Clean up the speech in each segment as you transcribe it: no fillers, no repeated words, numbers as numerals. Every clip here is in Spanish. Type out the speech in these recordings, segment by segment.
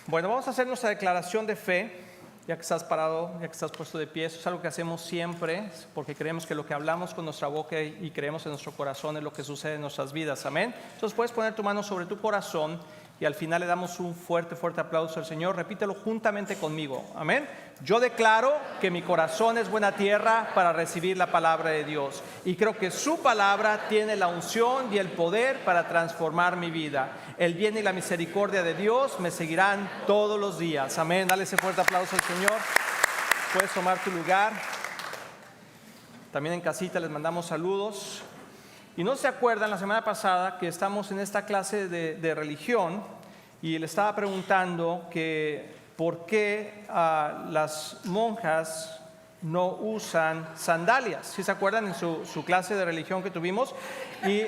Bueno, vamos a hacer nuestra declaración de fe, ya que estás parado, ya que estás puesto de pie. Eso es algo que hacemos siempre, porque creemos que lo que hablamos con nuestra boca y creemos en nuestro corazón es lo que sucede en nuestras vidas. Amén. Entonces puedes poner tu mano sobre tu corazón y al final le damos un fuerte aplauso al Señor. Repítelo juntamente conmigo. Amén. Yo declaro que mi corazón es buena tierra para recibir la palabra de Dios. Y creo que su palabra tiene la unción y el poder para transformar mi vida. El bien y la misericordia de Dios me seguirán todos los días. Amén. Dale ese fuerte aplauso al Señor. Puedes tomar tu lugar. También en casita les mandamos saludos. Y no se acuerdan la semana pasada que estamos en esta clase de religión y le estaba preguntando que por qué las monjas no usan sandalias. ¿Sí se acuerdan en su clase de religión que tuvimos? Y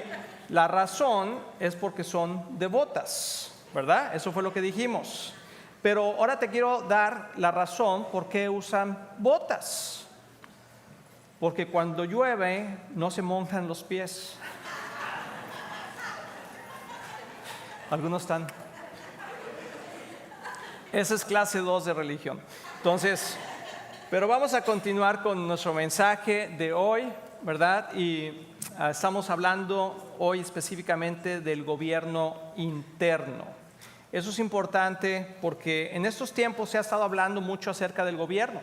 la razón es porque son devotas, ¿verdad? Eso fue lo que dijimos. Pero ahora te quiero dar la razón por qué usan botas. Porque cuando llueve no se mojan los pies. Algunos están. Esa es clase 2 de religión. Entonces, pero vamos a continuar con nuestro mensaje de hoy, ¿verdad? Y estamos hablando hoy específicamente del gobierno interno. Eso es importante porque en estos tiempos se ha estado hablando mucho acerca del gobierno.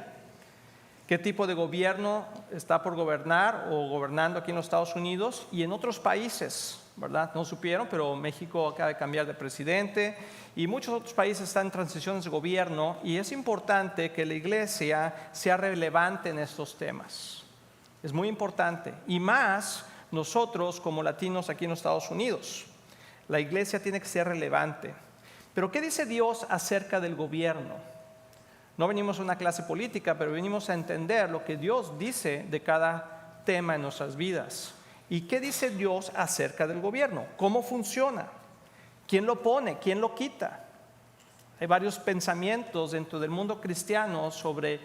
¿Qué tipo de gobierno está por gobernar o gobernando aquí en los Estados Unidos y en otros países, ¿verdad? No supieron, pero México acaba de cambiar de presidente y muchos otros países están en transiciones de gobierno y es importante que la iglesia sea relevante en estos temas. Es muy importante y más nosotros como latinos aquí en los Estados Unidos. La iglesia tiene que ser relevante. Pero ¿qué dice Dios acerca del gobierno? No venimos a una clase política, pero venimos a entender lo que Dios dice de cada tema en nuestras vidas. ¿Y qué dice Dios acerca del gobierno? ¿Cómo funciona? ¿Quién lo pone? ¿Quién lo quita? Hay varios pensamientos dentro del mundo cristiano sobre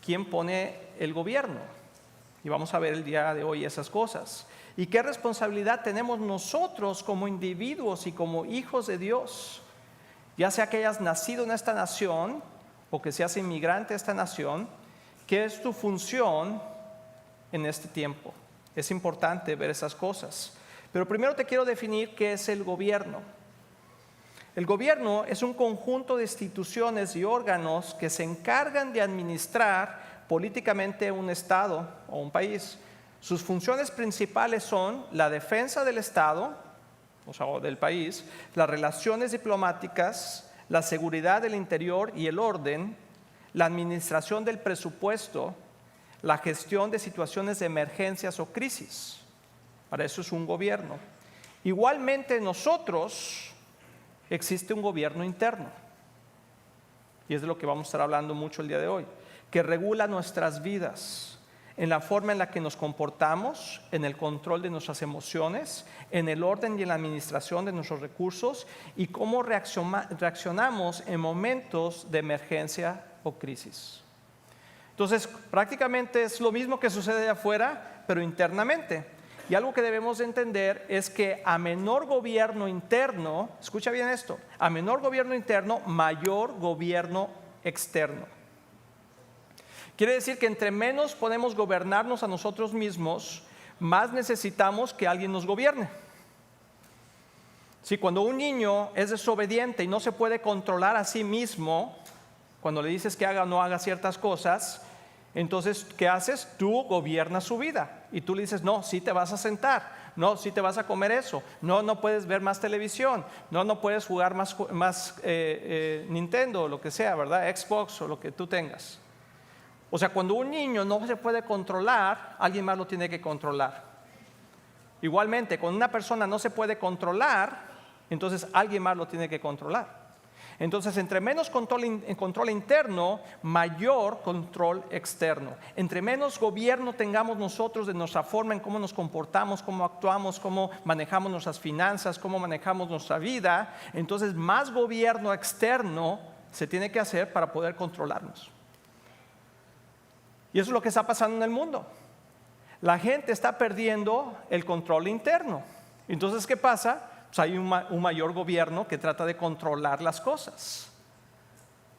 quién pone el gobierno. Y vamos a ver el día de hoy esas cosas. ¿Y qué responsabilidad tenemos nosotros como individuos y como hijos de Dios? Ya sea que hayas nacido en esta nación o que seas inmigrante a esta nación, ¿qué es tu función en este tiempo? Es importante ver esas cosas. Pero primero te quiero definir qué es el gobierno. El gobierno es un conjunto de instituciones y órganos que se encargan de administrar políticamente un estado o un país. Sus funciones principales son la defensa del estado, o sea, del país, las relaciones diplomáticas, la seguridad del interior y el orden, la administración del presupuesto, la gestión de situaciones de emergencias o crisis. Para eso es un gobierno. Igualmente nosotros existe un gobierno interno. Y es de lo que vamos a estar hablando mucho el día de hoy, que regula nuestras vidas, en la forma en la que nos comportamos, en el control de nuestras emociones, en el orden y en la administración de nuestros recursos y cómo reaccionamos en momentos de emergencia o crisis. Entonces, prácticamente es lo mismo que sucede allá afuera, pero internamente. Y algo que debemos de entender es que a menor gobierno interno, escucha bien esto, a menor gobierno interno, mayor gobierno externo. Quiere decir que entre menos podemos gobernarnos a nosotros mismos, más necesitamos que alguien nos gobierne. Si cuando un niño es desobediente y no se puede controlar a sí mismo, cuando le dices que haga o no haga ciertas cosas, entonces, ¿qué haces? Tú gobiernas su vida y tú le dices, no, sí te vas a sentar, no, sí te vas a comer eso, no puedes ver más televisión, no puedes jugar más Nintendo o lo que sea, ¿verdad? Xbox o lo que tú tengas. O sea, cuando un niño no se puede controlar, alguien más lo tiene que controlar. Igualmente, cuando una persona no se puede controlar, entonces alguien más lo tiene que controlar. Entonces, entre menos control interno, mayor control externo. Entre menos gobierno tengamos nosotros de nuestra forma en cómo nos comportamos, cómo actuamos, cómo manejamos nuestras finanzas, cómo manejamos nuestra vida, entonces más gobierno externo se tiene que hacer para poder controlarnos. Y eso es lo que está pasando en el mundo. La gente está perdiendo el control interno. Entonces, ¿qué pasa? Pues hay un mayor gobierno que trata de controlar las cosas.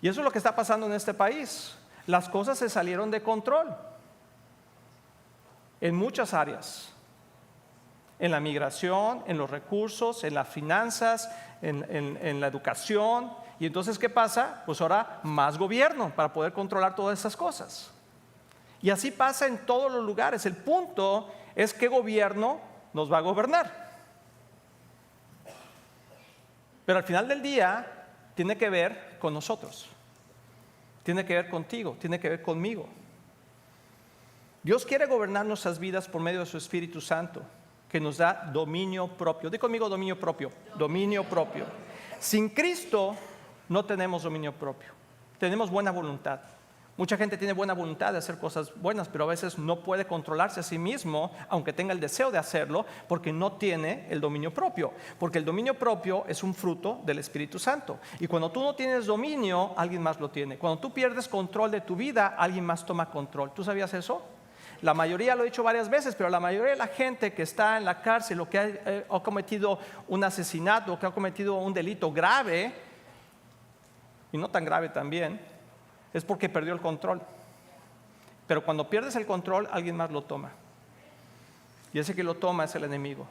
Y eso es lo que está pasando en este país. Las cosas se salieron de control en muchas áreas. En la migración, en los recursos, en las finanzas, en la educación. Y entonces, ¿qué pasa? Pues ahora más gobierno para poder controlar todas esas cosas. Y así pasa en todos los lugares. El punto es qué gobierno nos va a gobernar. Pero al final del día tiene que ver con nosotros. Tiene que ver contigo, tiene que ver conmigo. Dios quiere gobernar nuestras vidas por medio de su Espíritu Santo, que nos da dominio propio. Di conmigo dominio propio. Dominio propio. Sin Cristo no tenemos dominio propio. Tenemos buena voluntad. Mucha gente tiene buena voluntad de hacer cosas buenas, pero a veces no puede controlarse a sí mismo, aunque tenga el deseo de hacerlo, porque no tiene el dominio propio. Porque el dominio propio es un fruto del Espíritu Santo. Y cuando tú no tienes dominio, alguien más lo tiene. Cuando tú pierdes control de tu vida, alguien más toma control. ¿Tú sabías eso? La mayoría, lo he dicho varias veces, pero la mayoría de la gente que está en la cárcel o que ha cometido un asesinato o que ha cometido un delito grave, y no tan grave también, es porque perdió el control. Pero cuando pierdes el control, alguien más lo toma. Y ese que lo toma es el enemigo.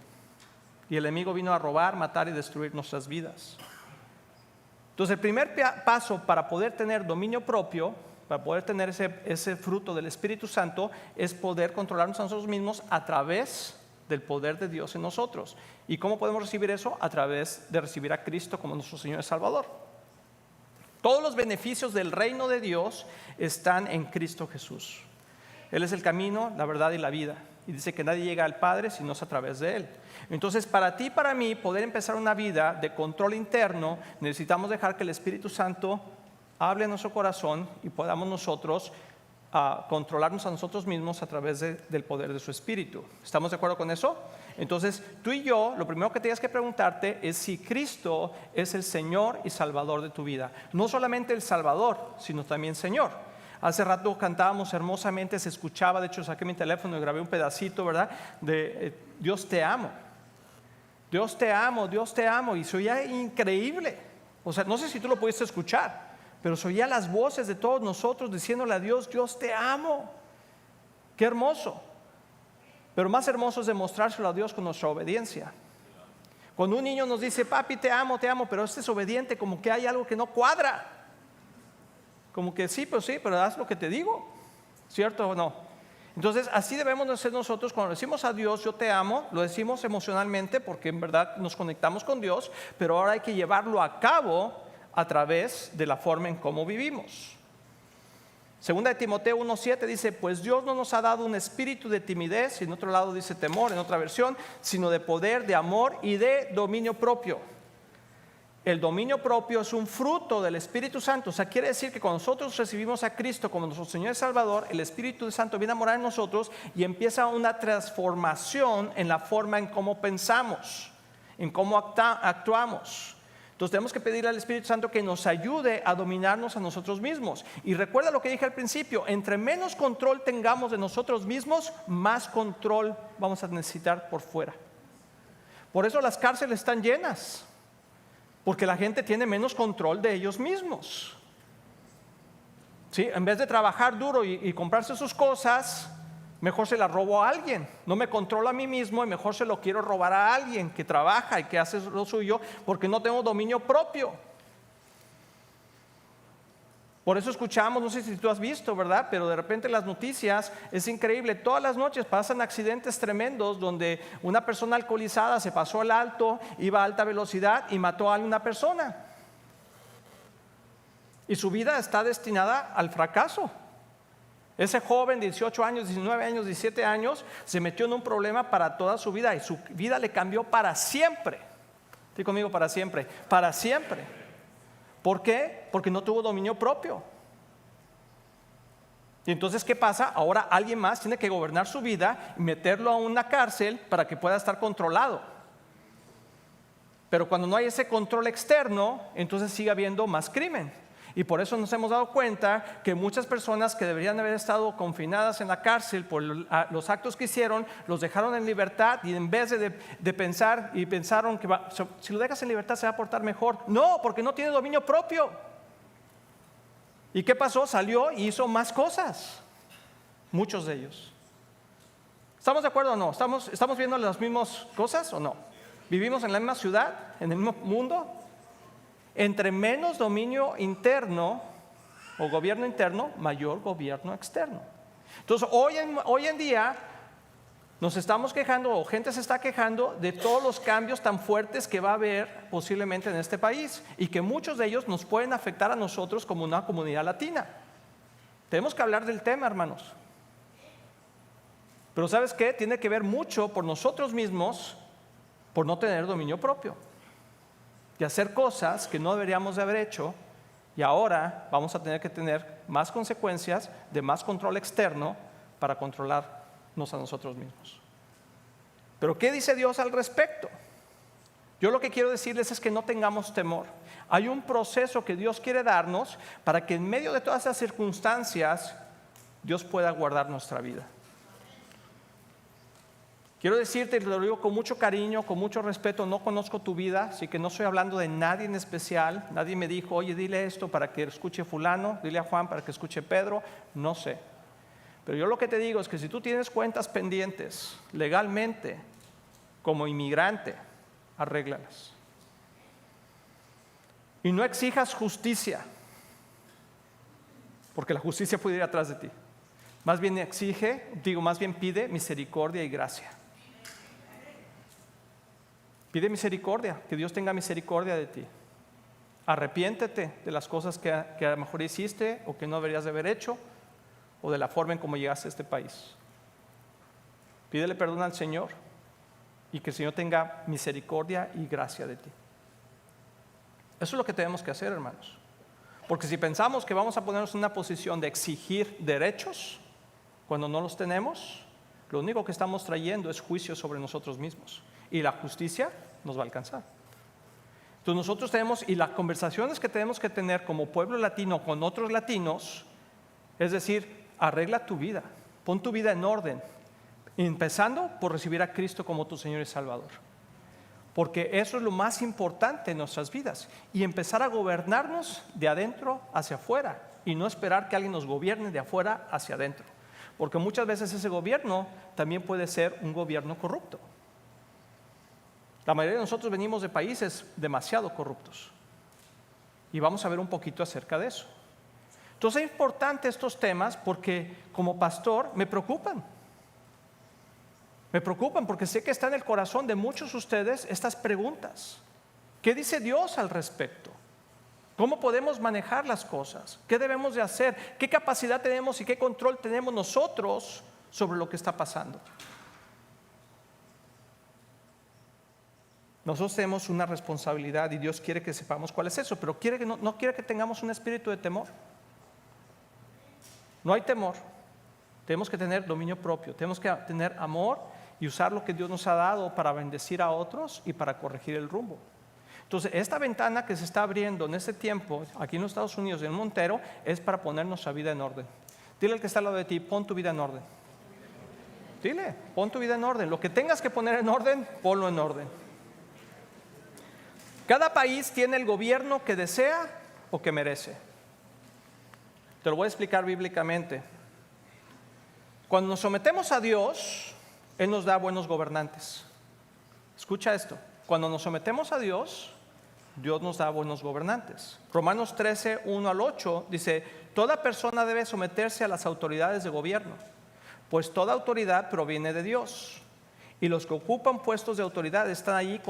Y el enemigo vino a robar, matar y destruir nuestras vidas. Entonces el primer paso para poder tener dominio propio, para poder tener ese fruto del Espíritu Santo, es poder controlarnos a nosotros mismos a través del poder de Dios en nosotros. ¿Y cómo podemos recibir eso? A través de recibir a Cristo como nuestro Señor y Salvador. Todos los beneficios del reino de Dios están en Cristo Jesús. Él es el camino, la verdad y la vida. Y dice que nadie llega al Padre si no es a través de Él. Entonces, para ti y para mí, poder empezar una vida de control interno, necesitamos dejar que el Espíritu Santo hable en nuestro corazón y podamos nosotros controlarnos a nosotros mismos a través del poder de su Espíritu. ¿Estamos de acuerdo con eso? Entonces, tú y yo, lo primero que tienes que preguntarte es si Cristo es el Señor y Salvador de tu vida. No solamente el Salvador, sino también Señor. Hace rato cantábamos hermosamente, se escuchaba, de hecho saqué mi teléfono y grabé un pedacito, ¿verdad? De Dios te amo. Dios te amo, Dios te amo. Y se oía increíble. O sea, no sé si tú lo pudiste escuchar, pero se oía las voces de todos nosotros diciéndole a Dios, Dios te amo. Qué hermoso. Pero más hermoso es demostrárselo a Dios con nuestra obediencia. Cuando un niño nos dice, papi te amo, pero este es obediente, como que hay algo que no cuadra. Como que sí, pero haz lo que te digo. ¿Cierto o no? Entonces así debemos de ser nosotros. Cuando decimos a Dios yo te amo, lo decimos emocionalmente porque en verdad nos conectamos con Dios, pero ahora hay que llevarlo a cabo a través de la forma en cómo vivimos. Segunda de Timoteo 1:7 dice, pues Dios no nos ha dado un espíritu de timidez, y en otro lado dice temor, en otra versión, sino de poder, de amor y de dominio propio. El dominio propio es un fruto del Espíritu Santo. O sea, quiere decir que cuando nosotros recibimos a Cristo como nuestro Señor y Salvador, el Espíritu Santo viene a morar en nosotros y empieza una transformación en la forma en cómo pensamos, en cómo actuamos. Entonces tenemos que pedirle al Espíritu Santo que nos ayude a dominarnos a nosotros mismos. Y recuerda lo que dije al principio, entre menos control tengamos de nosotros mismos, más control vamos a necesitar por fuera. Por eso las cárceles están llenas, porque la gente tiene menos control de ellos mismos. ¿Sí? En vez de trabajar duro y comprarse sus cosas, mejor se las robo a alguien. No me controlo a mí mismo y mejor se lo quiero robar a alguien que trabaja y que hace lo suyo, porque no tengo dominio propio. Por eso escuchamos, no sé si tú has visto, ¿verdad? Pero de repente las noticias, es increíble, todas las noches pasan accidentes tremendos donde una persona alcoholizada se pasó al alto, iba a alta velocidad y mató a una persona. Y su vida está destinada al fracaso. Ese joven de 18 años, 19 años, 17 años, se metió en un problema para toda su vida y su vida le cambió para siempre. Estoy conmigo, para siempre, para siempre. ¿Por qué? Porque no tuvo dominio propio. Y entonces, ¿qué pasa? Ahora alguien más tiene que gobernar su vida y meterlo a una cárcel para que pueda estar controlado. Pero cuando no hay ese control externo, entonces sigue habiendo más crimen. Y por eso nos hemos dado cuenta que muchas personas que deberían haber estado confinadas en la cárcel por los actos que hicieron, los dejaron en libertad, y en vez de pensar y pensaron que si lo dejas en libertad se va a portar mejor. No, porque no tiene dominio propio. ¿Y qué pasó? Salió y hizo más cosas, muchos de ellos. ¿Estamos de acuerdo o no? ¿Estamos viendo las mismas cosas o no? ¿Vivimos en la misma ciudad, en el mismo mundo? Entre menos dominio interno o gobierno interno, mayor gobierno externo. Entonces, hoy en día nos estamos quejando, o gente se está quejando de todos los cambios tan fuertes que va a haber posiblemente en este país y que muchos de ellos nos pueden afectar a nosotros como una comunidad latina. Tenemos que hablar del tema, hermanos. Pero ¿sabes qué? Tiene que ver mucho por nosotros mismos, por no tener dominio propio y hacer cosas que no deberíamos de haber hecho, y ahora vamos a tener que tener más consecuencias de más control externo para controlarnos a nosotros mismos. Pero ¿qué dice Dios al respecto? Yo lo que quiero decirles es que no tengamos temor. Hay un proceso que Dios quiere darnos para que en medio de todas esas circunstancias Dios pueda guardar nuestra vida. Quiero decirte, y te lo digo con mucho cariño, con mucho respeto, no conozco tu vida, así que no estoy hablando de nadie en especial. Nadie me dijo, oye, dile esto para que escuche fulano, dile a Juan para que escuche Pedro, no sé. Pero yo lo que te digo es que si tú tienes cuentas pendientes legalmente, como inmigrante, arréglalas. Y no exijas justicia, porque la justicia puede ir atrás de ti. Más bien más bien pide misericordia y gracia. Pide misericordia, que Dios tenga misericordia de ti. Arrepiéntete de las cosas que a lo mejor hiciste o que no deberías de haber hecho, o de la forma en cómo llegaste a este país. Pídele perdón al Señor y que el Señor tenga misericordia y gracia de ti. Eso es lo que tenemos que hacer, hermanos. Porque si pensamos que vamos a ponernos en una posición de exigir derechos cuando no los tenemos, lo único que estamos trayendo es juicio sobre nosotros mismos. Y la justicia nos va a alcanzar. Entonces nosotros tenemos, y las conversaciones que tenemos que tener como pueblo latino con otros latinos, es decir, arregla tu vida, pon tu vida en orden, empezando por recibir a Cristo como tu Señor y Salvador. Porque eso es lo más importante en nuestras vidas. Y empezar a gobernarnos de adentro hacia afuera, y no esperar que alguien nos gobierne de afuera hacia adentro. Porque muchas veces ese gobierno también puede ser un gobierno corrupto. La mayoría de nosotros venimos de países demasiado corruptos. Y vamos a ver un poquito acerca de eso. Entonces es importante estos temas porque como pastor me preocupan. Me preocupan porque sé que está en el corazón de muchos de ustedes estas preguntas. ¿Qué dice Dios al respecto? ¿Cómo podemos manejar las cosas? ¿Qué debemos de hacer? ¿Qué capacidad tenemos y qué control tenemos nosotros sobre lo que está pasando? Nosotros tenemos una responsabilidad y Dios quiere que sepamos cuál es eso, pero no quiere que tengamos un espíritu de temor. No hay temor. Tenemos que tener dominio propio, tenemos que tener amor y usar lo que Dios nos ha dado para bendecir a otros y para corregir el rumbo. Entonces, esta ventana que se está abriendo en este tiempo, aquí en los Estados Unidos, en Montero, es para poner nuestra vida en orden. Dile al que está al lado de ti, pon tu vida en orden. Dile, pon tu vida en orden. Lo que tengas que poner en orden, ponlo en orden. Cada país tiene el gobierno que desea o que merece. Te lo voy a explicar bíblicamente. Cuando nos sometemos a Dios, Él nos da buenos gobernantes. Escucha esto. Cuando nos sometemos a Dios, Dios nos da buenos gobernantes. Romanos 13, 1 al 8 dice: toda persona debe someterse a las autoridades de gobierno, pues toda autoridad proviene de Dios. Y los que ocupan puestos de autoridad están allí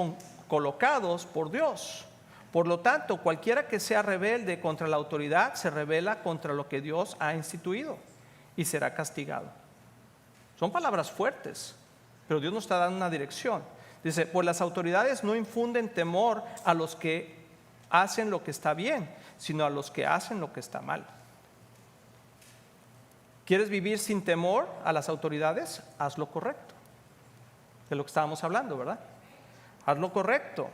colocados por Dios. Por lo tanto, cualquiera que sea rebelde contra la autoridad se rebela contra lo que Dios ha instituido y será castigado. Son palabras fuertes, pero Dios nos está dando una dirección. Dice: pues las autoridades no infunden temor a los que hacen lo que está bien, sino a los que hacen lo que está mal. ¿Quieres vivir sin temor a las autoridades? Haz lo correcto. De lo que estábamos hablando, ¿verdad? Haz lo correcto.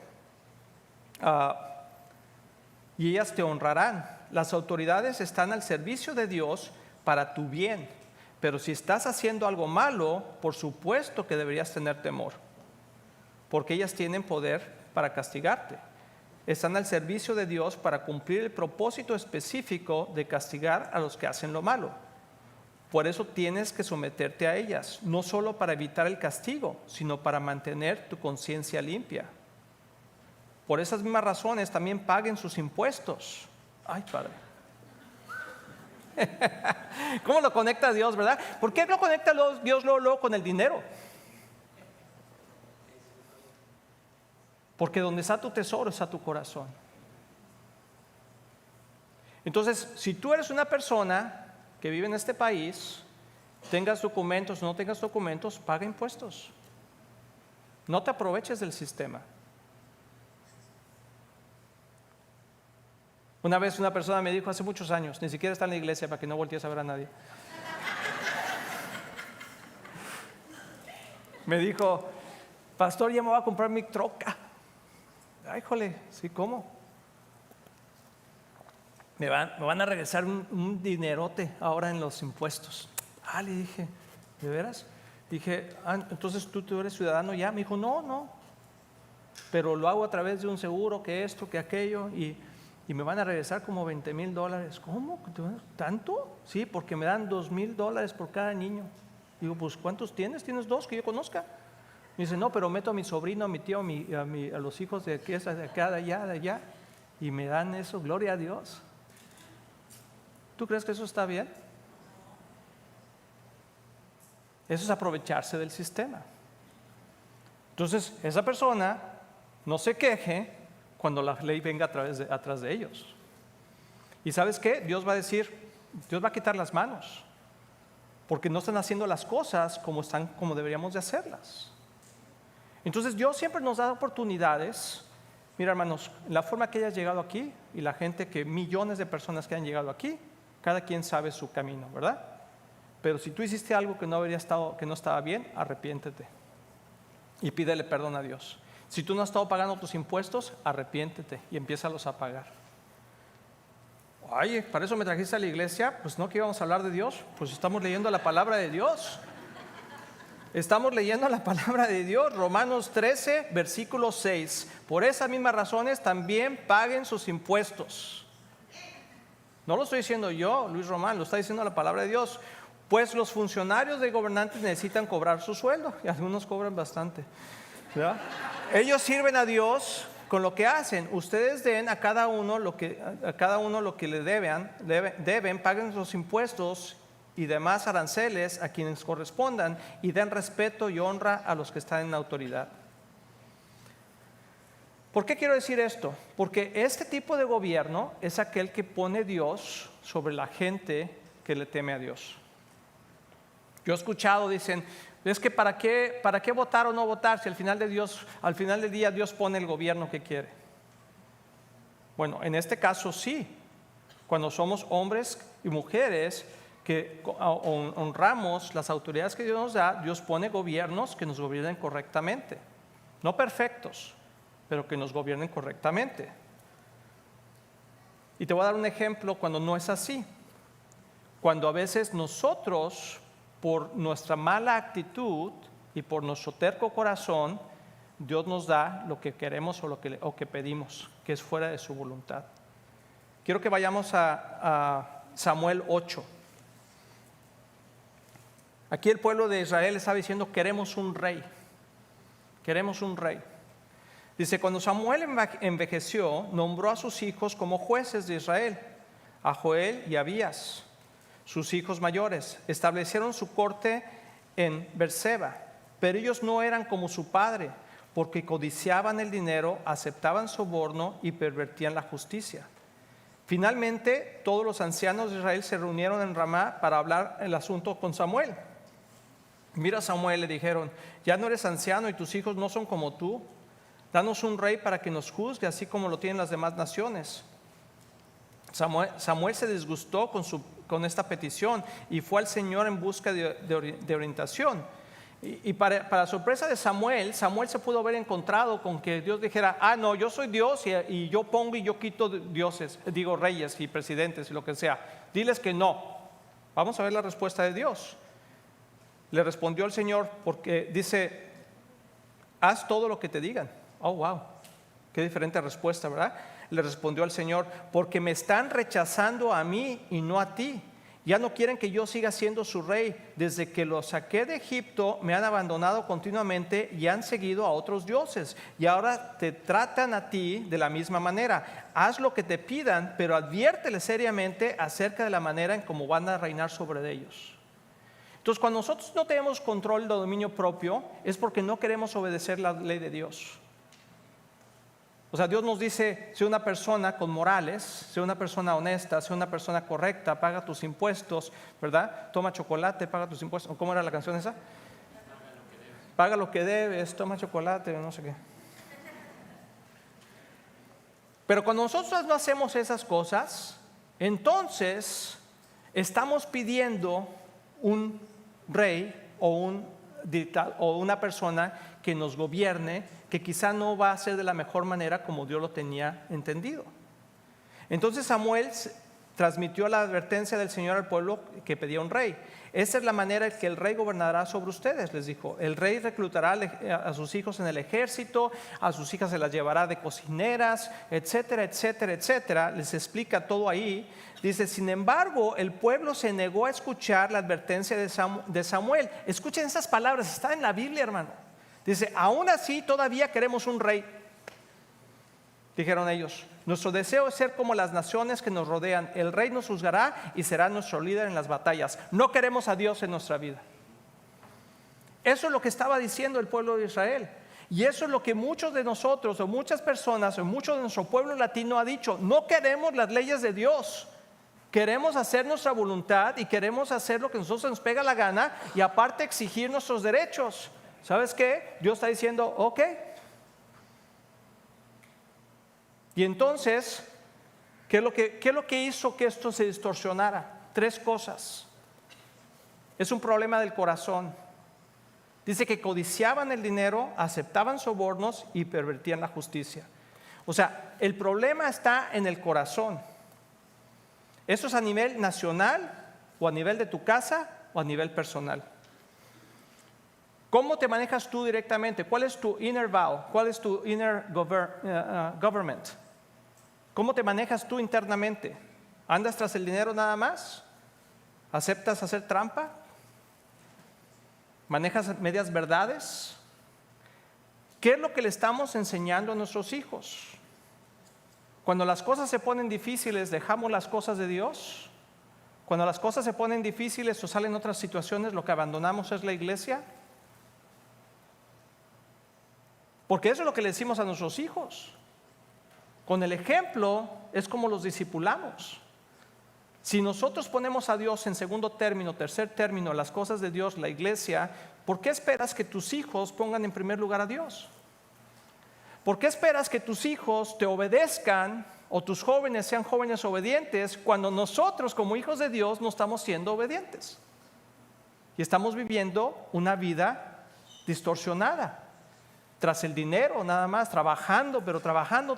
Y ellas te honrarán. Las autoridades están al servicio de Dios para tu bien. Pero si estás haciendo algo malo, por supuesto que deberías tener temor, porque ellas tienen poder para castigarte. están al servicio de Dios para cumplir el propósito específico de castigar a los que hacen lo malo. Por eso tienes que someterte a ellas, no solo para evitar el castigo, sino para mantener tu conciencia limpia. Por esas mismas razones también paguen sus impuestos. Ay, Padre. ¿Cómo lo conecta Dios, verdad? ¿Por qué lo conecta Dios luego con el dinero? Porque donde está tu tesoro está tu corazón. Entonces, si tú eres una persona que vive en este país, tengas documentos o no tengas documentos, paga impuestos. No te aproveches del sistema. Una vez una persona me dijo hace muchos años, ni siquiera está en la iglesia para que no voltees a ver a nadie. Me dijo, pastor, ya me voy a comprar mi troca. Ay, jole, ¿sí cómo? Me van a regresar un dinerote ahora en los impuestos. Le dije, ¿de veras? Dije, entonces tú eres ciudadano ya. Me dijo, no, pero lo hago a través de un seguro, que esto, que aquello, y me van a regresar como $20,000. ¿Cómo? ¿Tanto? Sí, porque me dan $2,000 por cada niño. Digo, pues ¿cuántos tienes? ¿Tienes 2 que yo conozca? Me dice, no, pero meto a mi sobrino, a mi tío, a los hijos de aquí, de acá, de allá, y me dan eso, gloria a Dios. ¿Tú crees que eso está bien? Eso es aprovecharse del sistema. Entonces, esa persona no se queje cuando la ley venga atrás de ellos. ¿Y sabes qué? Dios va a quitar las manos, porque no están haciendo las cosas como deberíamos de hacerlas. Entonces, Dios siempre nos da oportunidades. Mira, hermanos, la forma que hayas llegado aquí y la gente millones de personas que han llegado aquí, cada quien sabe su camino, ¿verdad? Pero si tú hiciste algo que no estaba bien, arrepiéntete y pídele perdón a Dios. Si tú no has estado pagando tus impuestos, arrepiéntete y empiézalos a pagar. Ay, ¿para eso me trajiste a la iglesia? Pues no, que íbamos a hablar de Dios. Pues estamos leyendo la palabra de Dios. Estamos leyendo la palabra de Dios, Romanos 13, versículo 6. Por esas mismas razones también paguen sus impuestos. No lo estoy diciendo yo, Luis Román, lo está diciendo la palabra de Dios. Pues los funcionarios de gobernantes necesitan cobrar su sueldo, y algunos cobran bastante, ¿verdad? Ellos sirven a Dios con lo que hacen. Ustedes den a cada uno lo que le deben, paguen sus impuestos y demás aranceles a quienes correspondan, y den respeto y honra a los que están en autoridad. ¿Por qué quiero decir esto? Porque este tipo de gobierno es aquel que pone Dios sobre la gente que le teme a Dios. Yo he escuchado, dicen, es que ¿para qué votar o no votar si al final del día Dios pone el gobierno que quiere? Bueno, en este caso sí. Cuando somos hombres y mujeres que honramos las autoridades que Dios nos da, Dios pone gobiernos que nos gobiernen correctamente. No perfectos, pero que nos gobiernen correctamente. Y te voy a dar un ejemplo cuando no es así. Cuando a veces nosotros, por nuestra mala actitud y por nuestro terco corazón, Dios nos da lo que queremos o que pedimos, que es fuera de su voluntad. Quiero que vayamos a Samuel 8. Aquí el pueblo de Israel estaba diciendo, queremos un rey. Queremos un rey. Dice, cuando Samuel envejeció, nombró a sus hijos como jueces de Israel, a Joel y a Abías, sus hijos mayores. Establecieron su corte en Berseba, pero ellos no eran como su padre, porque codiciaban el dinero, aceptaban soborno y pervertían la justicia. Finalmente, todos los ancianos de Israel se reunieron en Ramá para hablar el asunto con Samuel. Mira, Samuel, le dijeron, ya no eres anciano y tus hijos no son como tú. Danos un rey para que nos juzgue, así como lo tienen las demás naciones. Samuel se disgustó con esta petición y fue al Señor en busca de orientación. Y para sorpresa de Samuel se pudo haber encontrado con que Dios dijera, no, yo soy Dios y yo pongo y yo quito reyes y presidentes y lo que sea. Diles que no. Vamos a ver la respuesta de Dios. Le respondió el Señor porque dice, haz todo lo que te digan. Oh, wow. Qué diferente respuesta, ¿verdad? Le respondió al Señor: porque me están rechazando a mí y no a ti. Ya no quieren que yo siga siendo su rey. Desde que los saqué de Egipto me han abandonado continuamente y han seguido a otros dioses. Y ahora te tratan a ti de la misma manera. Haz lo que te pidan, pero adviérteles seriamente acerca de la manera en cómo van a reinar sobre ellos. Entonces, cuando nosotros no tenemos control de dominio propio, es porque no queremos obedecer la ley de Dios. O sea, Dios nos dice: sé una persona con morales, sé una persona honesta, sé una persona correcta, paga tus impuestos, ¿verdad? Toma chocolate, paga tus impuestos. ¿Cómo era la canción esa? Paga lo que debes, toma chocolate, no sé qué. Pero cuando nosotros no hacemos esas cosas, entonces estamos pidiendo un rey o una persona que nos gobierne, que quizá no va a ser de la mejor manera como Dios lo tenía entendido. Entonces Samuel transmitió la advertencia del Señor al pueblo que pedía un rey. Esa es la manera en que el rey gobernará sobre ustedes, les dijo. El rey reclutará a sus hijos en el ejército, a sus hijas se las llevará de cocineras, etcétera, etcétera, etcétera. Les explica todo ahí. Dice: sin embargo, el pueblo se negó a escuchar la advertencia de Samuel. Escuchen esas palabras, están en la Biblia, hermano. Dice: aún así todavía queremos un rey. Dijeron ellos: nuestro deseo es ser como las naciones que nos rodean. El rey nos juzgará y será nuestro líder en las batallas. No queremos a Dios en nuestra vida. Eso es lo que estaba diciendo el pueblo de Israel. Y eso es lo que muchos de nosotros, o muchas personas, o muchos de nuestro pueblo latino ha dicho: no queremos las leyes de Dios. Queremos hacer nuestra voluntad y queremos hacer lo que a nosotros nos pega la gana, y aparte exigir nuestros derechos. ¿Sabes qué? Dios está diciendo: ok. Y entonces, ¿qué es lo que hizo que esto se distorsionara? 3 cosas. Es un problema del corazón. Dice que codiciaban el dinero, aceptaban sobornos y pervertían la justicia. O sea, el problema está en el corazón. Eso es a nivel nacional, o a nivel de tu casa, o a nivel personal. ¿Cómo te manejas tú directamente? ¿Cuál es tu inner vow? ¿Cuál es tu inner government? ¿Cómo te manejas tú internamente? ¿Andas tras el dinero nada más? ¿Aceptas hacer trampa? ¿Manejas medias verdades? ¿Qué es lo que le estamos enseñando a nuestros hijos? Cuando las cosas se ponen difíciles, ¿dejamos las cosas de Dios? Cuando las cosas se ponen difíciles o salen otras situaciones, ¿lo que abandonamos es la iglesia? Porque eso es lo que le decimos a nuestros hijos. Con el ejemplo es como los discipulamos. Si nosotros ponemos a Dios en segundo término, tercer término, las cosas de Dios, la iglesia, ¿por qué esperas que tus hijos pongan en primer lugar a Dios? ¿Por qué esperas que tus hijos te obedezcan o tus jóvenes sean jóvenes obedientes cuando nosotros como hijos de Dios no estamos siendo obedientes? Y estamos viviendo una vida distorsionada, tras el dinero nada más, trabajando, pero trabajando,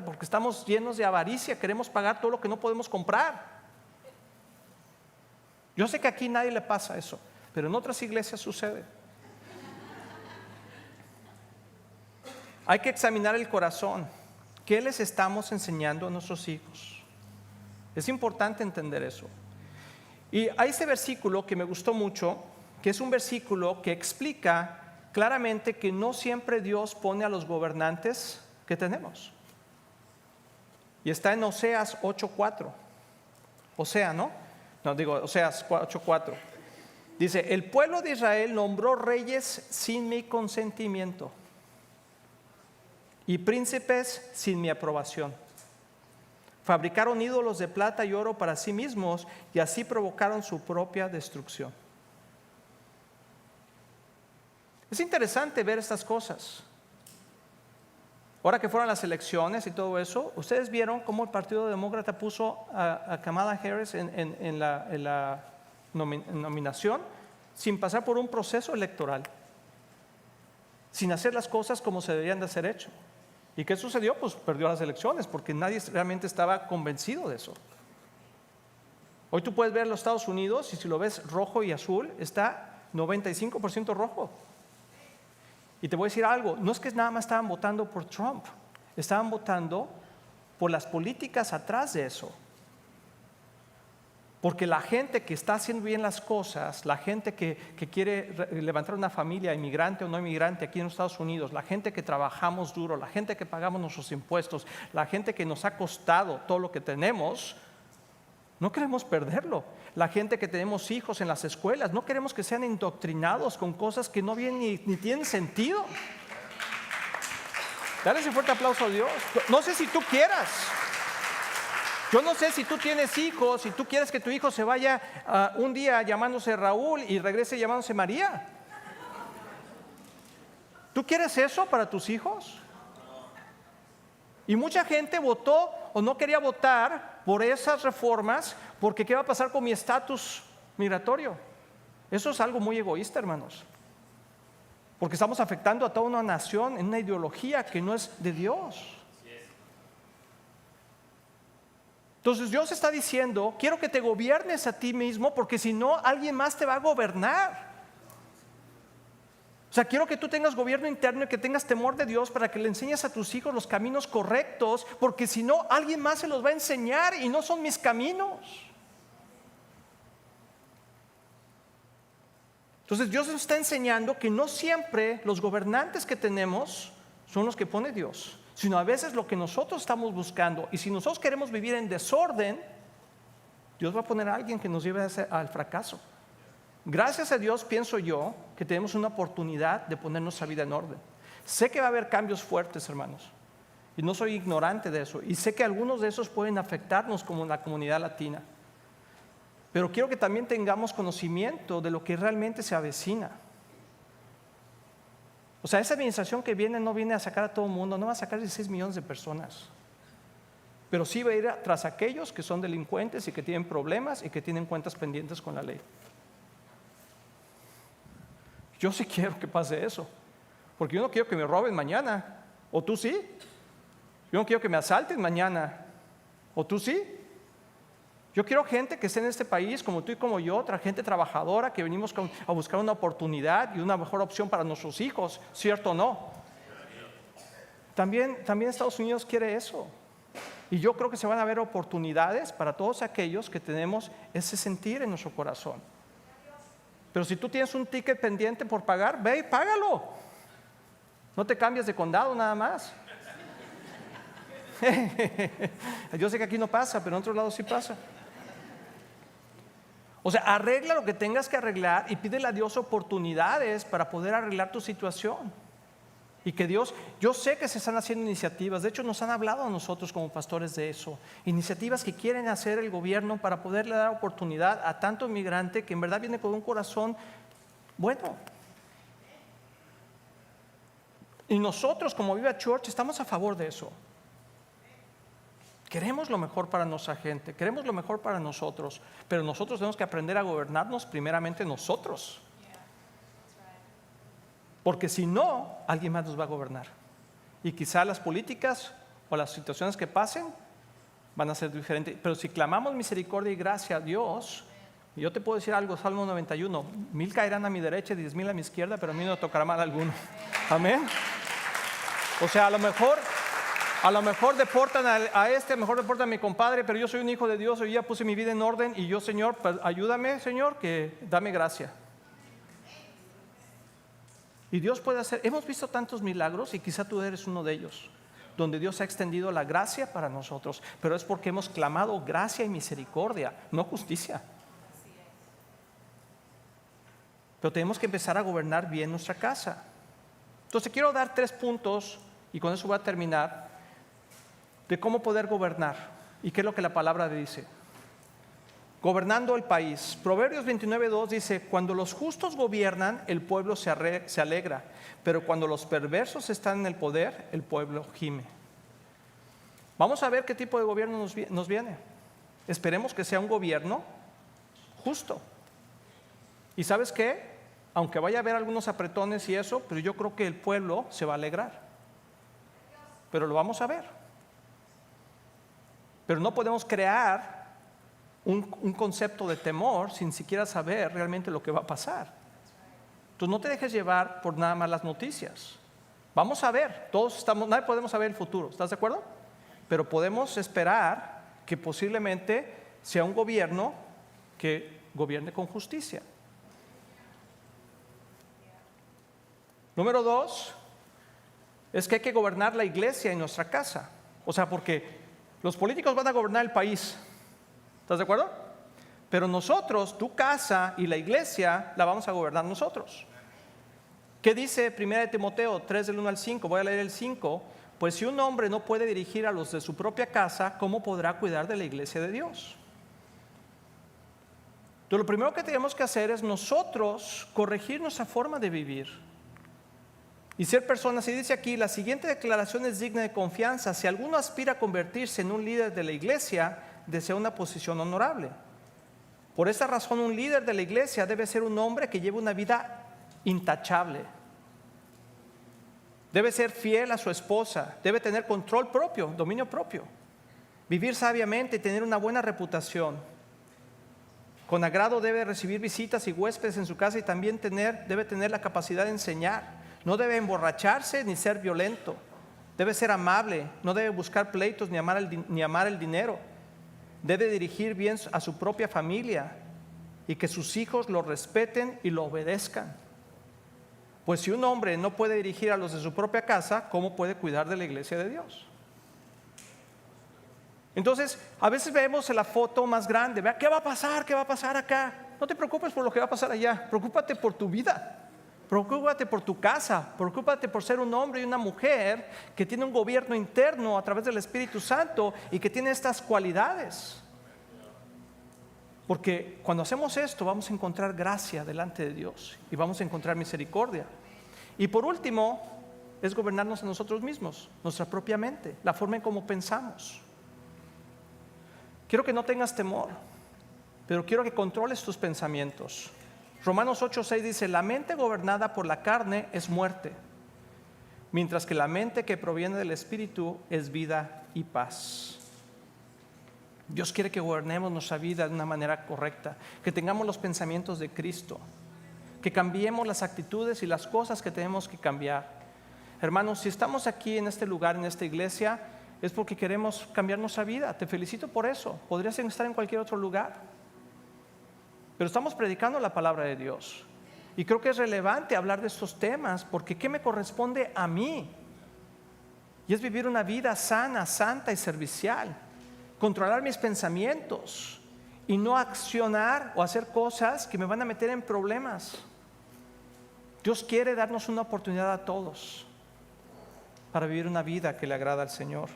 porque estamos llenos de avaricia, queremos pagar todo lo que no podemos comprar. Yo sé que aquí nadie le pasa eso, pero en otras iglesias sucede. Hay que examinar el corazón. ¿Qué les estamos enseñando a nuestros hijos? Es importante entender eso. Y hay ese versículo que me gustó mucho, que es un versículo que explica claramente que no siempre Dios pone a los gobernantes que tenemos. Y está en Oseas 8:4. Oseas 8:4. Dice: el pueblo de Israel nombró reyes sin mi consentimiento y príncipes sin mi aprobación. Fabricaron ídolos de plata y oro para sí mismos y así provocaron su propia destrucción. Es interesante ver estas cosas. Ahora que fueron las elecciones y todo eso, ustedes vieron cómo el Partido Demócrata puso a Kamala Harris en la nominación sin pasar por un proceso electoral, sin hacer las cosas como se deberían de hacer hecho. ¿Y qué sucedió? Pues perdió las elecciones porque nadie realmente estaba convencido de eso. Hoy tú puedes ver los Estados Unidos y si lo ves rojo y azul, está 95% rojo. Y te voy a decir algo, no es que nada más estaban votando por Trump, estaban votando por las políticas atrás de eso. Porque la gente que está haciendo bien las cosas, la gente que quiere levantar una familia, inmigrante o no inmigrante aquí en los Estados Unidos, la gente que trabajamos duro, la gente que pagamos nuestros impuestos, la gente que nos ha costado todo lo que tenemos, no queremos perderlo. La gente que tenemos hijos en las escuelas, no queremos que sean indoctrinados con cosas que no vienen ni tienen sentido. Dale ese fuerte aplauso a Dios. No sé si tú quieras. Yo no sé si tú tienes hijos, si tú quieres que tu hijo se vaya un día llamándose Raúl y regrese llamándose María. ¿Tú quieres eso para tus hijos? Y mucha gente votó o no quería votar por esas reformas porque ¿qué va a pasar con mi estatus migratorio? Eso es algo muy egoísta, hermanos. Porque estamos afectando a toda una nación en una ideología que no es de Dios. Entonces Dios está diciendo, quiero que te gobiernes a ti mismo porque si no, alguien más te va a gobernar. O sea, quiero que tú tengas gobierno interno y que tengas temor de Dios para que le enseñes a tus hijos los caminos correctos, porque si no, alguien más se los va a enseñar y no son mis caminos. Entonces Dios nos está enseñando que no siempre los gobernantes que tenemos son los que pone Dios, sino a veces lo que nosotros estamos buscando. Y si nosotros queremos vivir en desorden, Dios va a poner a alguien que nos lleve al fracaso. Gracias a Dios pienso yo que tenemos una oportunidad de poner nuestra vida en orden. Sé que va a haber cambios fuertes, hermanos, y no soy ignorante de eso, y sé que algunos de esos pueden afectarnos como la comunidad latina, pero quiero que también tengamos conocimiento de lo que realmente se avecina. O sea, esa administración que viene no viene a sacar a todo el mundo, no va a sacar 16 millones de personas, pero sí va a ir tras aquellos que son delincuentes y que tienen problemas y que tienen cuentas pendientes con la ley. Yo sí quiero que pase eso, porque yo no quiero que me roben mañana, ¿o tú sí? Yo no quiero que me asalten mañana, ¿o tú sí? Yo quiero gente que esté en este país como tú y como yo, otra gente trabajadora que venimos a buscar una oportunidad y una mejor opción para nuestros hijos, ¿cierto o no? También Estados Unidos quiere eso. Y yo creo que se van a ver oportunidades para todos aquellos que tenemos ese sentir en nuestro corazón. Pero si tú tienes un ticket pendiente por pagar, ve y págalo. No te cambies de condado nada más. Yo sé que aquí no pasa, pero en otros lados sí pasa. O sea, arregla lo que tengas que arreglar y pídele a Dios oportunidades para poder arreglar tu situación. Y que Dios, yo sé que se están haciendo iniciativas, de hecho nos han hablado a nosotros como pastores de eso, iniciativas que quieren hacer el gobierno para poderle dar oportunidad a tanto inmigrante que en verdad viene con un corazón bueno. Y nosotros como Viva Church estamos a favor de eso. Queremos lo mejor para nuestra gente, queremos lo mejor para nosotros, pero nosotros tenemos que aprender a gobernarnos primeramente nosotros. Porque si no, alguien más nos va a gobernar. Y quizá las políticas o las situaciones que pasen van a ser diferentes. Pero si clamamos misericordia y gracia a Dios, y yo te puedo decir algo, Salmo 91, 1000 caerán a mi derecha y 10,000 a mi izquierda, pero a mí no tocará mal alguno. Amén. O sea, a lo mejor deportan a este, a lo mejor deportan a mi compadre, pero yo soy un hijo de Dios, yo ya puse mi vida en orden y yo, Señor, pues, ayúdame, Señor, que dame gracia. Y Dios puede hacer, hemos visto tantos milagros y quizá tú eres uno de ellos, donde Dios ha extendido la gracia para nosotros, pero es porque hemos clamado gracia y misericordia, no justicia. Pero tenemos que empezar a gobernar bien nuestra casa. Entonces quiero dar 3 puntos, y con eso voy a terminar, de cómo poder gobernar y qué es lo que la palabra dice. Gobernando el país. Proverbios 29:2 dice: cuando los justos gobiernan, el pueblo se alegra, pero cuando los perversos están en el poder, el pueblo gime. Vamos a ver qué tipo de gobierno nos viene. Esperemos que sea un gobierno justo. ¿Y sabes qué? Aunque vaya a haber algunos apretones y eso, pero yo creo que el pueblo se va a alegrar. Pero lo vamos a ver. Pero no podemos crear un concepto de temor sin siquiera saber realmente lo que va a pasar. Entonces no te dejes llevar por nada más las noticias. Vamos a ver, nadie podemos saber el futuro, ¿estás de acuerdo? Pero podemos esperar que posiblemente sea un gobierno que gobierne con justicia. Número 2, es que hay que gobernar la iglesia en nuestra casa. O sea, porque los políticos van a gobernar el país, ¿estás de acuerdo? Pero nosotros, tu casa y la iglesia, la vamos a gobernar nosotros. ¿Qué dice 1 Timoteo 3 del 1 al 5? Voy a leer el 5. Pues si un hombre no puede dirigir a los de su propia casa, ¿cómo podrá cuidar de la iglesia de Dios? Entonces, lo primero que tenemos que hacer es nosotros corregir nuestra forma de vivir y ser personas. Y dice aquí, la siguiente declaración es digna de confianza: si alguno aspira a convertirse en un líder de la iglesia, desea una posición honorable. Por esa razón, un líder de la iglesia debe ser un hombre que lleve una vida intachable. Debe ser fiel a su esposa, debe tener control propio, dominio propio, vivir sabiamente y tener una buena reputación. Con agrado debe recibir visitas y huéspedes en su casa y también debe tener la capacidad de enseñar. No debe emborracharse ni ser violento. Debe ser amable, no debe buscar pleitos ni amar el dinero. Debe dirigir bien a su propia familia y que sus hijos lo respeten y lo obedezcan. Pues si un hombre no puede dirigir a los de su propia casa, ¿cómo puede cuidar de la iglesia de Dios? Entonces, a veces vemos la foto más grande. Vea, ¿qué va a pasar? ¿Qué va a pasar acá? No te preocupes por lo que va a pasar allá. Preocúpate por tu vida. Preocúpate por tu casa. Preocúpate por ser un hombre y una mujer que tiene un gobierno interno a través del Espíritu Santo y que tiene estas cualidades. Porque cuando hacemos esto vamos a encontrar gracia delante de Dios y vamos a encontrar misericordia. Y por último, es gobernarnos a nosotros mismos, nuestra propia mente, la forma en cómo pensamos. Quiero que no tengas temor, pero quiero que controles tus pensamientos. Romanos 8:6 dice: la mente gobernada por la carne es muerte, mientras que la mente que proviene del Espíritu es vida y paz. Dios quiere que gobernemos nuestra vida de una manera correcta, que tengamos los pensamientos de Cristo, que cambiemos las actitudes y las cosas que tenemos que cambiar. Hermanos, si estamos aquí en este lugar, en esta iglesia, es porque queremos cambiar nuestra vida. Te felicito por eso. Podrías estar en cualquier otro lugar, pero estamos predicando la palabra de Dios y creo que es relevante hablar de estos temas, porque ¿qué me corresponde a mí? Y es vivir una vida sana, santa y servicial. Controlar mis pensamientos y no accionar o hacer cosas que me van a meter en problemas. Dios quiere darnos una oportunidad a todos para vivir una vida que le agrada al Señor.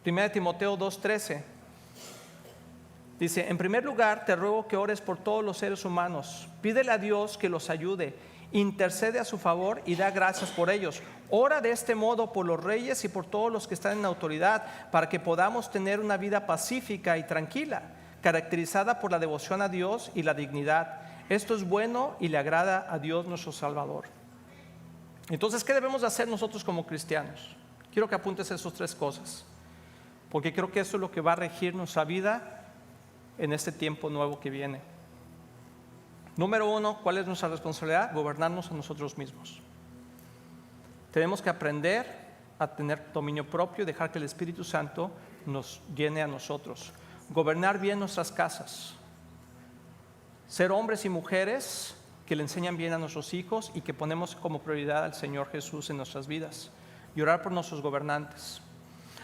1 Timoteo 2:13 dice: en primer lugar te ruego que ores por todos los seres humanos. Pídele a Dios que los ayude, intercede a su favor y da gracias por ellos. Ora de este modo por los reyes y por todos los que están en autoridad, para que podamos tener una vida pacífica y tranquila, caracterizada por la devoción a Dios y la dignidad. Esto es bueno y le agrada a Dios nuestro Salvador. Entonces, ¿qué debemos de hacer nosotros como cristianos? Quiero que apuntes esas 3 cosas, porque creo que eso es lo que va a regir nuestra vida en este tiempo nuevo que viene. Número 1, ¿cuál es nuestra responsabilidad? Gobernarnos a nosotros mismos. Tenemos que aprender a tener dominio propio y dejar que el Espíritu Santo nos llene a nosotros. Gobernar bien nuestras casas. Ser hombres y mujeres que le enseñan bien a nuestros hijos y que ponemos como prioridad al Señor Jesús en nuestras vidas. Y orar por nuestros gobernantes.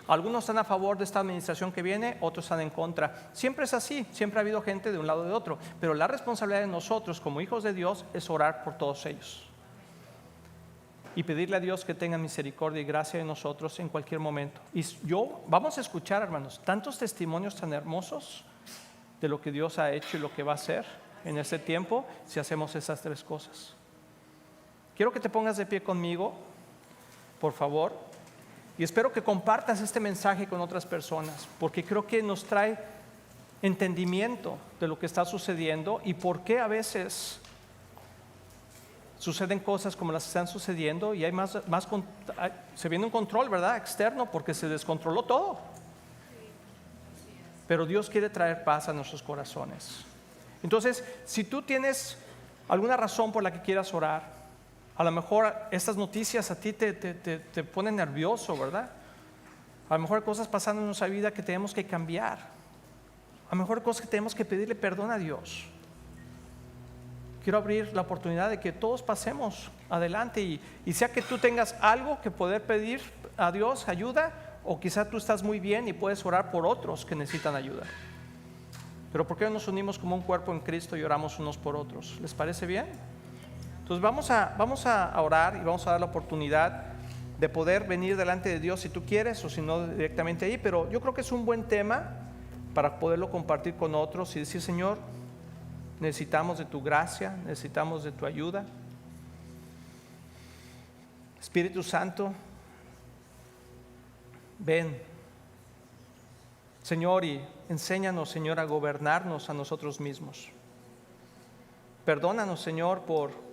Algunos están a favor de esta administración que viene, otros están en contra. Siempre es así, siempre ha habido gente de un lado y de otro. Pero la responsabilidad de nosotros como hijos de Dios es orar por todos ellos. Y pedirle a Dios que tenga misericordia y gracia de nosotros en cualquier momento. Y vamos a escuchar, hermanos, tantos testimonios tan hermosos de lo que Dios ha hecho y lo que va a hacer en este tiempo si hacemos esas 3 cosas. Quiero que te pongas de pie conmigo, por favor. Y espero que compartas este mensaje con otras personas, porque creo que nos trae entendimiento de lo que está sucediendo y por qué a veces suceden cosas como las que están sucediendo y hay se viene un control, ¿verdad?, externo, porque se descontroló todo. Pero Dios quiere traer paz a nuestros corazones. Entonces, si tú tienes alguna razón por la que quieras orar, A lo mejor estas noticias a ti te ponen nervioso, ¿verdad? A lo mejor hay cosas pasando en nuestra vida que tenemos que cambiar. A lo mejor hay cosas que tenemos que pedirle perdón a Dios. Quiero abrir la oportunidad de que todos pasemos adelante y sea que tú tengas algo que poder pedir a Dios ayuda, o quizá tú estás muy bien y puedes orar por otros que necesitan ayuda. Pero ¿por qué no nos unimos como un cuerpo en Cristo y oramos unos por otros? ¿Les parece bien? Entonces vamos a orar y vamos a dar la oportunidad de poder venir delante de Dios si tú quieres, o si no directamente ahí. Pero yo creo que es un buen tema para poderlo compartir con otros y decir: Señor, necesitamos de tu gracia, necesitamos de tu ayuda. Espíritu Santo, ven, Señor, y enséñanos, Señor, a gobernarnos a nosotros mismos. Perdónanos, Señor, por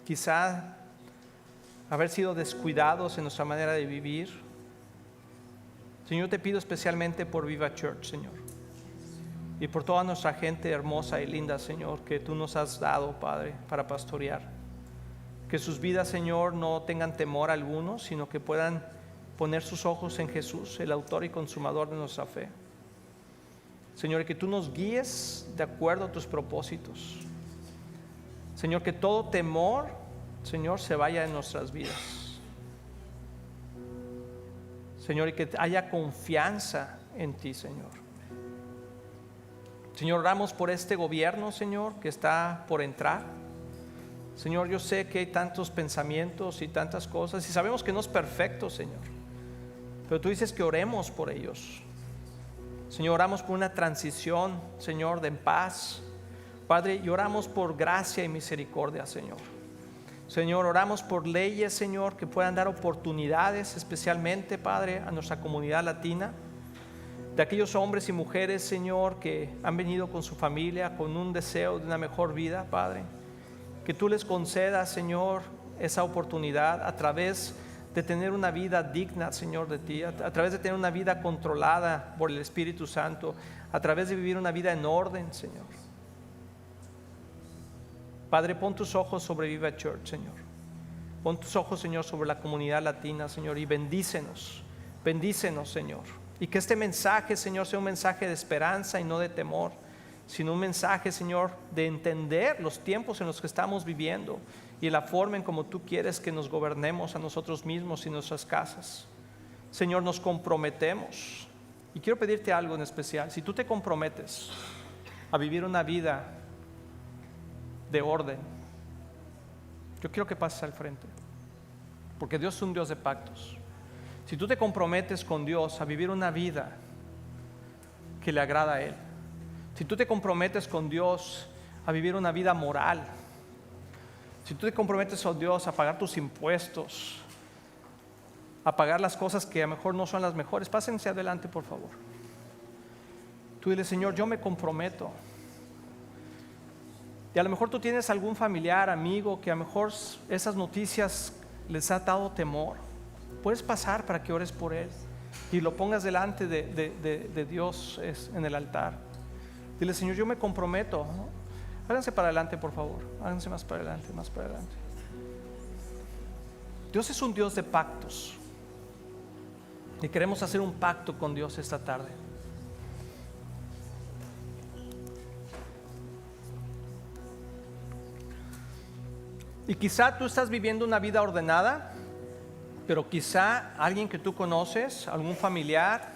quizá haber sido descuidados en nuestra manera de vivir. Señor, te pido especialmente por Viva Church, Señor, y por toda nuestra gente hermosa y linda, Señor, que tú nos has dado, Padre, para pastorear. Que sus vidas, Señor, no tengan temor alguno, sino que puedan poner sus ojos en Jesús, el autor y consumador de nuestra fe. Señor, y que tú nos guíes de acuerdo a tus propósitos. Señor, que todo temor, Señor, se vaya de nuestras vidas. Señor, y que haya confianza en ti, Señor. Señor, oramos por este gobierno, Señor, que está por entrar. Señor, yo sé que hay tantos pensamientos y tantas cosas, y sabemos que no es perfecto, Señor, pero tú dices que oremos por ellos. Señor, oramos por una transición, Señor, de paz, Padre, y oramos por gracia y misericordia, Señor. Señor, oramos por leyes, Señor, que puedan dar oportunidades, especialmente, Padre, a nuestra comunidad latina, de aquellos hombres y mujeres, Señor, que han venido con su familia, con un deseo de una mejor vida, Padre. Que tú les concedas, Señor, esa oportunidad a través de tener una vida digna, Señor, de ti, a través de tener una vida controlada por el Espíritu Santo, a través de vivir una vida en orden, Señor. Padre, pon tus ojos sobre Viva Church, Señor. Pon tus ojos, Señor, sobre la comunidad latina, Señor, y bendícenos, Señor. Y que este mensaje, Señor, sea un mensaje de esperanza y no de temor, sino un mensaje, Señor, de entender los tiempos en los que estamos viviendo y la forma en como tú quieres que nos gobernemos a nosotros mismos y nuestras casas. Señor, nos comprometemos, y quiero pedirte algo en especial. Si tú te comprometes a vivir una vida de orden, yo quiero que pases al frente, porque Dios es un Dios de pactos. Si tú te comprometes con Dios a vivir una vida que le agrada a Él, si tú te comprometes con Dios a vivir una vida moral, si tú te comprometes con Dios a pagar tus impuestos, a pagar las cosas que a lo mejor no son las mejores, pásense adelante, por favor. Tú dile: Señor, yo me comprometo. Y a lo mejor tú tienes algún familiar, amigo, que a lo mejor esas noticias les ha dado temor. Puedes pasar para que ores por él y lo pongas delante de Dios en el altar. Dile: Señor, yo me comprometo. Háganse para adelante, por favor. Háganse más para adelante, más para adelante. Dios es un Dios de pactos, y queremos hacer un pacto con Dios esta tarde. Y quizá tú estás viviendo una vida ordenada, pero quizá alguien que tú conoces, algún familiar,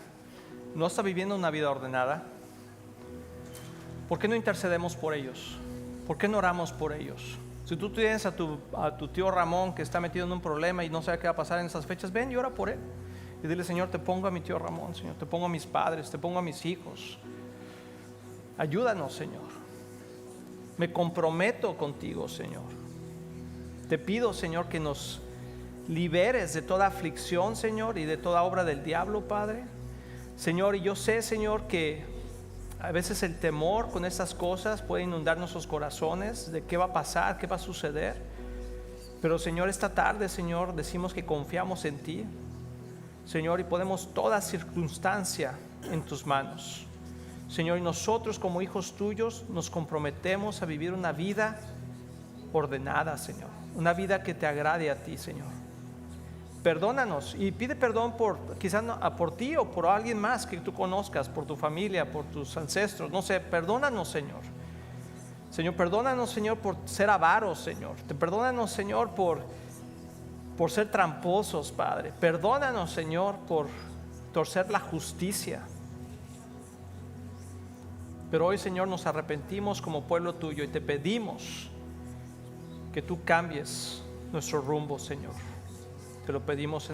no está viviendo una vida ordenada. ¿Por qué no intercedemos por ellos? ¿Por qué no oramos por ellos? Si tú tienes a tu tío Ramón que está metido en un problema y no sabe qué va a pasar en esas fechas, ven y ora por él. Y dile: Señor, te pongo a mi tío Ramón, Señor, te pongo a mis padres, te pongo a mis hijos. Ayúdanos, Señor. Me comprometo contigo, Señor. Te pido, Señor, que nos liberes de toda aflicción, Señor, y de toda obra del diablo, Padre. Señor, y yo sé, Señor, que a veces el temor con estas cosas puede inundar nuestros corazones de qué va a pasar, qué va a suceder. Pero, Señor, esta tarde, Señor, decimos que confiamos en ti, Señor, y ponemos toda circunstancia en tus manos, Señor. Y nosotros, como hijos tuyos, nos comprometemos a vivir una vida ordenada, Señor. Una vida que te agrade a ti, Señor. Perdónanos y pide perdón quizás por ti o por alguien más que tú conozcas, por tu familia, por tus ancestros, no sé. Perdónanos, Señor. Señor, perdónanos, Señor, por ser avaros, Señor. Perdónanos, Señor, por ser tramposos, Padre. Perdónanos, Señor, por torcer la justicia. Pero hoy, Señor, nos arrepentimos como pueblo tuyo y te pedimos que tú cambies nuestro rumbo, Señor. Te lo pedimos en